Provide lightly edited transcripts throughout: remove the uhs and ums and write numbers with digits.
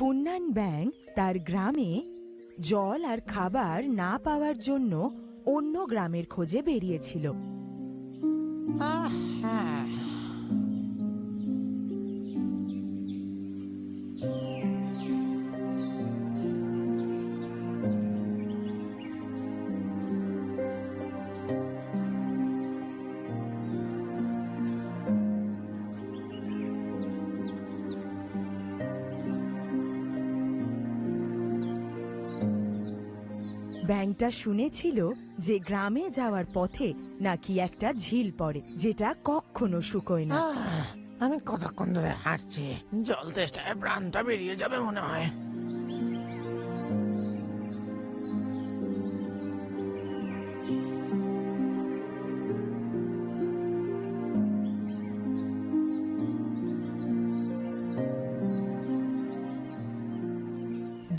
পুন্নান ব্যাং তার গ্রামে জল আর খাবার না পাওয়ার জন্য অন্য গ্রামের খোঁজে বেরিয়েছিল। ব্যাংটা শুনেছিল যে গ্রামে যাওয়ার পথে নাকি একটা ঝিল পড়ে, যেটা কখনো শুকোয় না। আমি কতক্ষণ ধরে হাঁটছি, জল তেষ্টায় প্রাণটা বেরিয়ে যাবে মনে হয়।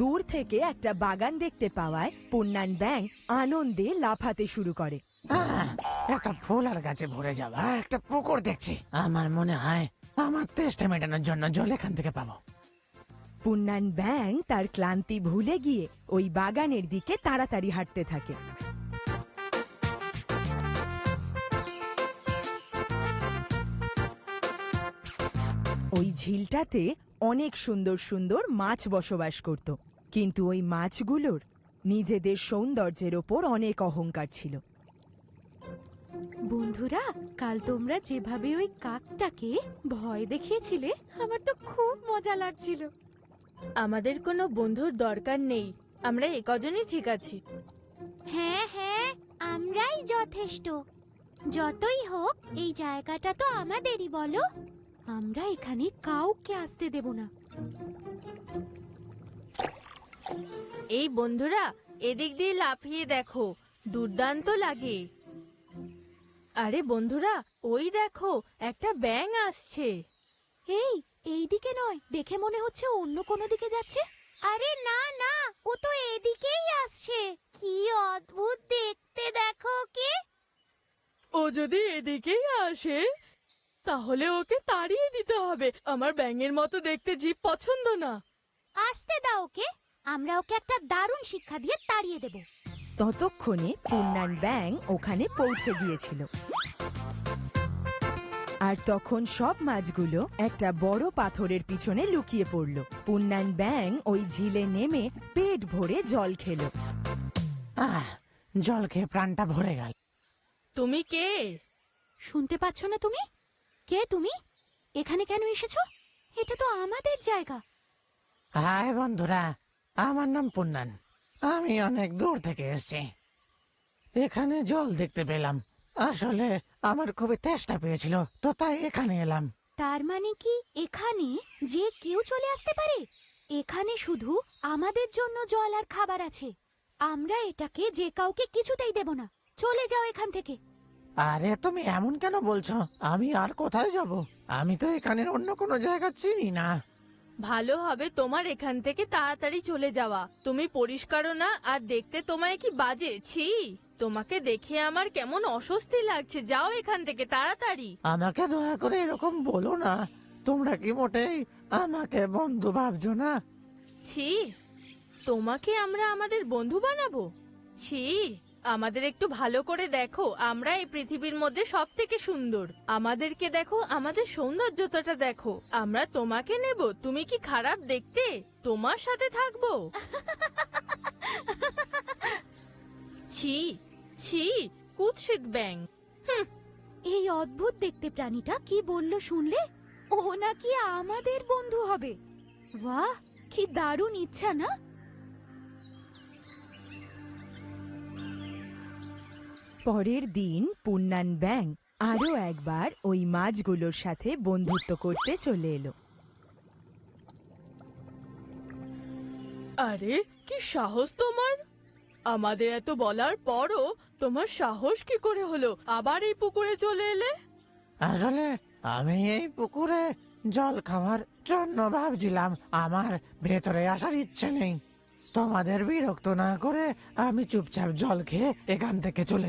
দূর থেকে একটা বাগান দেখতে পাওয়ায় পুন্নান ব্যাং আনন্দে লাফাতে শুরু করে। একটা ফুল আর গাছে ভরে যাওয়া একটা পুকুর দেখছি। আমার মনে হয় আমার তেষ্টা মেটানোর জন্য জল এখান থেকে পাবো। পুন্নান ব্যাং তার ক্লান্তি ভুলে গিয়ে ওই বাগানের দিকে তাড়াতাড়ি হাঁটতে থাকে। ওই ঝিলটাতে অনেক সুন্দর সুন্দর মাছ বসবাস করত, কিন্তু ওই মাছগুলোর নিজেদের সৌন্দর্যের ওপর অনেক অহংকার ছিল। বন্ধুরা, কাল তোমরা যেভাবে ওই কাকটাকে ভয় দেখিয়েছিলে, আমার তো খুব মজা লাগছিল। আমাদের কোনো বন্ধুর দরকার নেই, আমরা একজনই ঠিক আছি। হ্যাঁ হ্যাঁ, আমরাই যথেষ্ট। যতই হোক এই জায়গাটা তো আমাদেরই, বলো? আমরা এখানে কাউকে আসতে দেব না। এই বন্ধুরা, এদিক দিয়ে লাফিয়ে দেখো, দুর্দান্ত লাগে। আরে বন্ধুরা, ওই দেখো একটা ব্যাঙ আসছে। এই দিকে নয়, দেখে মনে হচ্ছে অন্য কোনো দিকে যাচ্ছে। আরে না না, ও তো এদিকেই আসছে। কি অদ্ভুত দেখতে, দেখো ওকে। ও যদি এদিকেই আসে তাহলে ওকে তাড়িয়ে দিতে হবে। আমার ব্যাঙের মতো দেখতে জীব পছন্দ না। আসতে দাও ওকে, আমরা ওকে একটা দারুণ শিক্ষা দিয়ে তাড়িয়ে দেব। ততক্ষণে পুন্নান ব্যাং ওখানে পৌঁছে গিয়েছিল, আর তখন সব মাছগুলো একটা বড় পাথরের পিছনে লুকিয়ে পড়ল। পুন্নান ব্যাং ওই ঝিলে নেমে পেট ভরে জল খেল। জল খেয়ে প্রাণটা ভরে গেল। তুমি কে? শুনতে পাচ্ছ না তুমি? কে তুমি? এখানে কেন এসেছো? এটা তো আমাদের জায়গা। হাই বন্ধুরা, আমার নাম পুন্নান। আমি অনেক দূর থেকে এসেছি। এখানে জল দেখতে পেলাম। আসলে আমার খুবই তেষ্টা পেয়েছিল, তো তাই এখানে এলাম। তার মানে কি এখানে যে কেউ চলে আসতে পারে? এখানে শুধু আমাদের জন্য জল আর খাবার আছে। আমরা এটাকে যে কাউকে কিছুতেই দেব না। চলে যাও এখান থেকে। আরে তুমি এমন কেন বলছো? আমি আর কোথায় যাব? আমি তো এখানের অন্য কোনো জায়গা চিনি না। ভালো হবে তোমার এখান থেকে তাড়াতাড়ি চলে যাওয়া। তুমি পরিষ্কারও না, আর দেখতে তোমায় কি বাজে। ছি, তোমাকে দেখে আমার কেমন অস্বস্তি লাগছে। যাও এখান থেকে তাড়াতাড়ি। আমাকে দয়া করে এরকম বলো না। তোমরা কি মোটেই আমাকে বন্ধু ভাবছো না? ছি, তোমাকে আমরা আমাদের বন্ধু বানাবো? ছি, আমাদের একটু ভালো করে দেখো। আমরা এই পৃথিবীর মধ্যে সব থেকে সুন্দর। আমাদেরকে দেখো, আমাদের সৌন্দর্যটা দেখো। আমরা তোমাকে নেব? তুমি কি খারাপ দেখতে? তোমার সাথে থাকবো? ছি ছি, কুৎসিত ব্যাঙ। এই অদ্ভুত দেখতে প্রাণীটা কি বললো শুনলে? ও নাকি আমাদের বন্ধু হবে। বাহ, কি দারুণ ইচ্ছা না? পরের দিন পুন্নান ব্যাং আরো একবার ওই মাছগুলোর সাথে বন্ধুত্ব করতে চলে এলো। আরে কি সাহস তোমার! আমাদের এত বলার পরও তোমার সাহস কি করে হলো আবার এই পুকুরে চলে এলে? আসলে আমি এই পুকুরে জল খাওয়ার জন্য ভাবছিলাম। আমার ভেতরে আসার ইচ্ছে নেই। তোমাদের বিরক্ত না করে আমি চুপচাপ জল খেয়ে এখান থেকে চলে